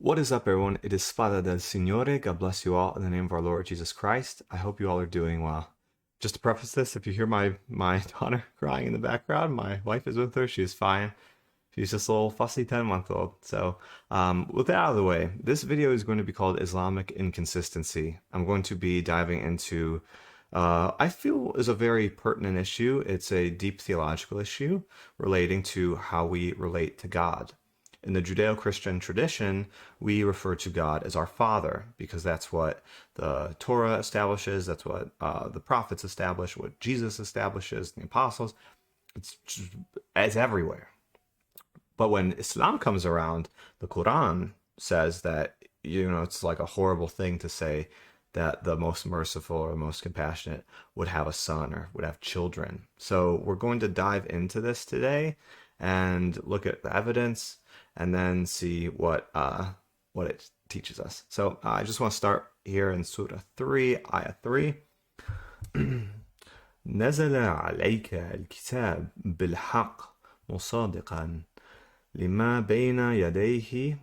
What is up, everyone? It is Spada del Signore. God bless you all in the name of our Lord Jesus Christ. I hope you all are doing well. Just to preface this, if you hear my daughter crying in the background, my wife is with her. She is fine. She's just a little fussy 10-month-old. So, with that out of the way, this video is going to be called Islamic Inconsistency. I'm going to be diving into, I feel, is a very pertinent issue. It's a deep theological issue relating to how we relate to God. In the Judeo-Christian tradition, we refer to God as our Father because that's what the Torah establishes, that's what the prophets establish, what Jesus establishes, the apostles. It's everywhere. But when Islam comes around, the Quran says that, it's like a horrible thing to say that the most merciful or most compassionate would have a son or would have children. So we're going to dive into this today and look at the evidence and then see what it teaches us. So I just want to start here in Surah 3, Ayah 3. نزل عليك الكتاب بالحق مصادقا لما بين يديه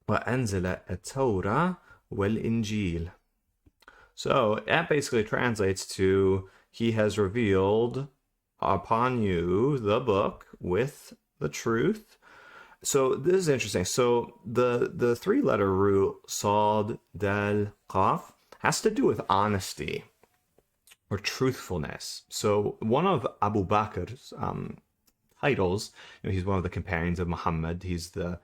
وأنزل التوراة والإنجيل. So that basically translates to, he has revealed upon you the book with the truth. So this is interesting. So the three-letter root, Sad, Dal, Qaf, has to do with honesty or truthfulness. So one of Abu Bakr's titles, he's one of the companions of Muhammad. He's the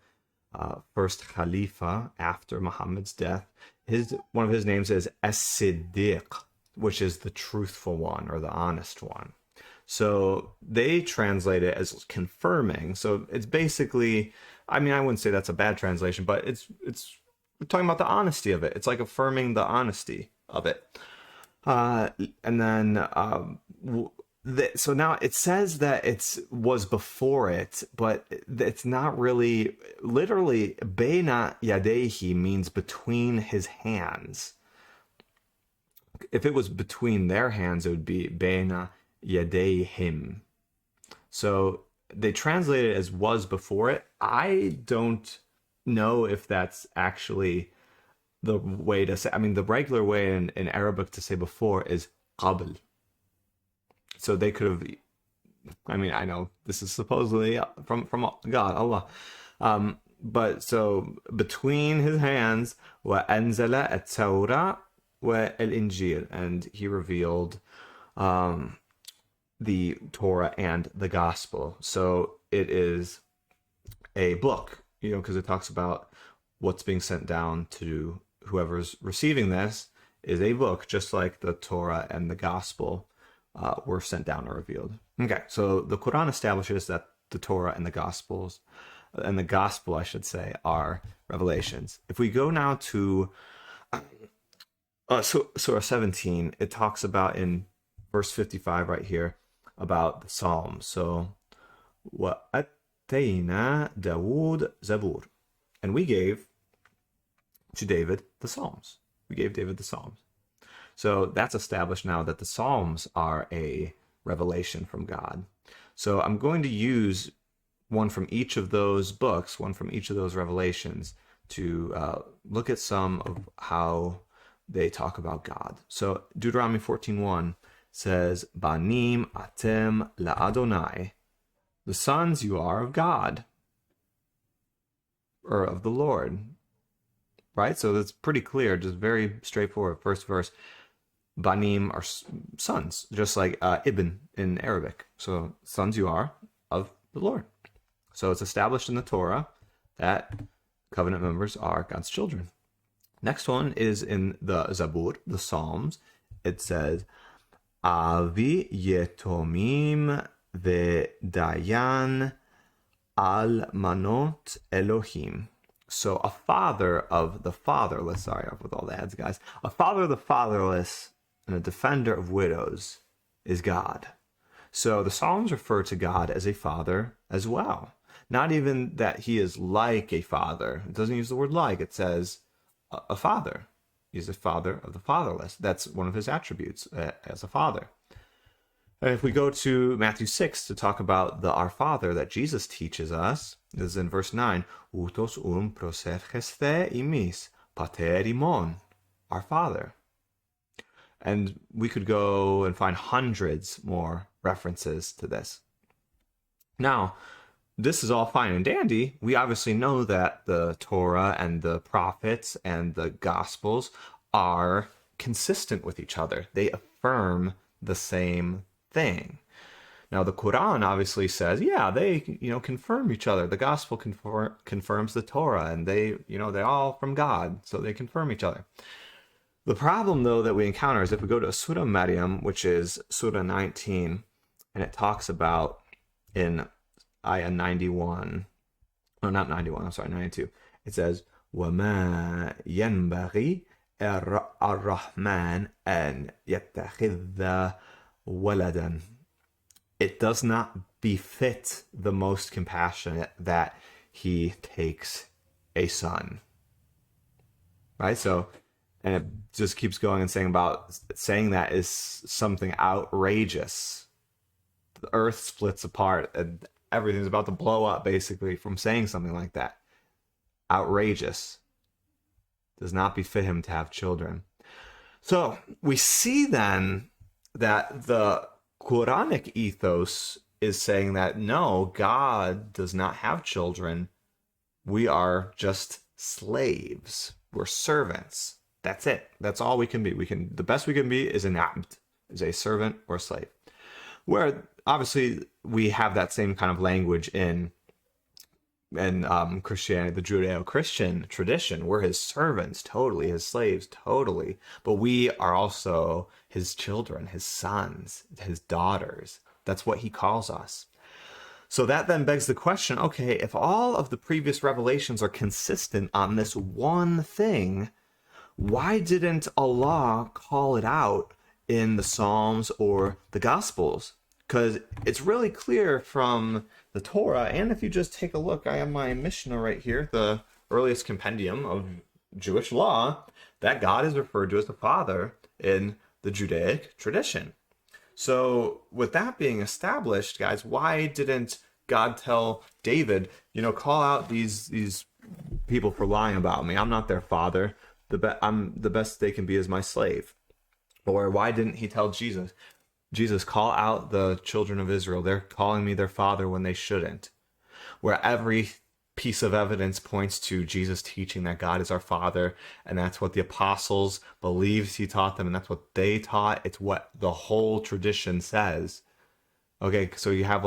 first Khalifa after Muhammad's death. One of his names is As-Siddiq, which is the truthful one or the honest one. So they translate it as confirming. So it's basically, I wouldn't say that's a bad translation, but it's we're talking about the honesty of it. It's like affirming the honesty of it. And then so now it says that it was before it, but it's not really. Literally, Beina Yadehi means between his hands. If it was between their hands, it would be Beina Yadayhim. So they translate it as was before it. I don't know if that's actually the way to say. The regular way in Arabic to say before is qabl. So they could have. I know this is supposedly from God, Allah. But so between his hands, وَأَنزَلَ التَّوْرَةَ وَالْإِنْجِيلَ, and he revealed the Torah and the Gospel. So it is a book, because it talks about what's being sent down to whoever's receiving this is a book, just like the Torah and the Gospel were sent down or revealed. Okay, so the Quran establishes that the Torah and the Gospels, and the Gospel, I should say, are revelations. If we go now to Surah 17, it talks about in verse 55 right here about the Psalms. So, وَأَتَّيْنَا دَاوُودَ زَبُورَ, and we gave to David the Psalms. We gave David the Psalms. So that's established now that the Psalms are a revelation from God. So I'm going to use one from each of those books, one from each of those revelations, to look at some of how they talk about God. So Deuteronomy 14:1 says, Banim atem la'Adonai, the sons you are of God, or of the Lord. Right? So that's pretty clear, just very straightforward. First verse, Banim are sons, just like Ibn in Arabic. So sons you are of the Lord. So it's established in the Torah that covenant members are God's children. Next one is in the Zabur, the Psalms. It says, Avi yetomim ve'dayan al manot Elohim. So a father of the fatherless, sorry with all the heads, guys. A father of the fatherless and a defender of widows is God. So the Psalms refer to God as a father as well. Not even that he is like a father. It doesn't use the word like. It says a father. He's a father of the fatherless. That's one of his attributes as a father. And if we go to Matthew 6 to talk about the Our Father that Jesus teaches us, this is in verse 9, Utos prosergeste imis, pater imon, our Father. And we could go and find hundreds more references to this. Now, this is all fine and dandy. We obviously know that the Torah and the prophets and the Gospels are consistent with each other. They affirm the same thing. Now, the Quran obviously says, yeah, they, confirm each other. The Gospel confirms the Torah, and they're all from God, so they confirm each other. The problem, though, that we encounter is if we go to Surah Maryam, which is Surah 19, and it talks about in Ayah 91, no, not 91, I'm sorry, 92. It says, وَمَا يَنْبَغِي الرَّحْمَنِ أَنْ يَتَّخِذَ وَلَدًا. It does not befit the most compassionate that he takes a son. Right? So, and it just keeps going and saying that is something outrageous. The earth splits apart and everything's about to blow up, basically, from saying something like that. Outrageous. Does not befit him to have children. So we see then that the Quranic ethos is saying that no, God does not have children. We are just slaves. We're servants. That's it. That's all we can be. The best we can be is an abd, is a servant or a slave. Where obviously we have that same kind of language in Christianity, the Judeo-Christian tradition. We're his servants, totally, his slaves, totally. But we are also his children, his sons, his daughters. That's what he calls us. So that then begs the question, okay, if all of the previous revelations are consistent on this one thing, why didn't Allah call it out in the Psalms or the Gospels? Because it's really clear from the Torah, and if you just take a look, I have my Mishnah right here, the earliest compendium of Jewish law, that God is referred to as the Father in the Judaic tradition. So with that being established, guys, why didn't God tell David, call out these people for lying about me? I'm not their father. I'm the best they can be is my slave. Or why didn't he tell Jesus, call out the children of Israel? They're calling me their father when they shouldn't. Where every piece of evidence points to Jesus teaching that God is our Father, and that's what the apostles believed he taught them, and that's what they taught. It's what the whole tradition says. Okay, so you have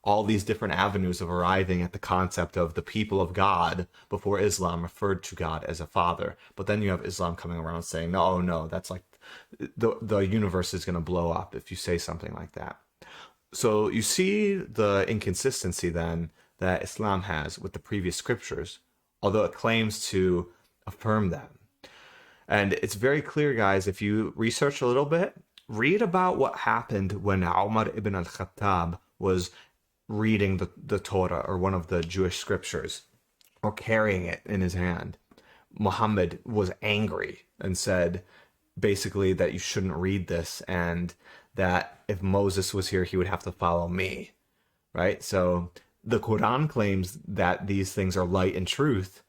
all these different avenues of arriving at the concept of the people of God before Islam referred to God as a father. But then you have Islam coming around saying, no, that's the universe is going to blow up if you say something like that. So you see the inconsistency then that Islam has with the previous scriptures, although it claims to affirm them. And it's very clear, guys, if you research a little bit, read about what happened when Umar ibn al-Khattab was reading the Torah or one of the Jewish scriptures or carrying it in his hand. Muhammad was angry and said basically that you shouldn't read this, and that if Moses was here, he would have to follow me, right? So the Quran claims that these things are light and truth,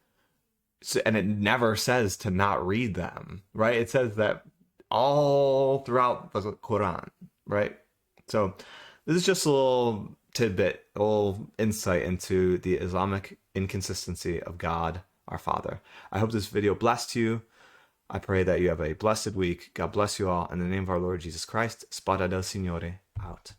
and it never says to not read them, right? It says that all throughout the Quran, right? So this is just a little tidbit, a little insight into the Islamic inconsistency of God, our Father. I hope this video blessed you. I pray that you have a blessed week. God bless you all. In the name of our Lord Jesus Christ, Spada del Signore, out.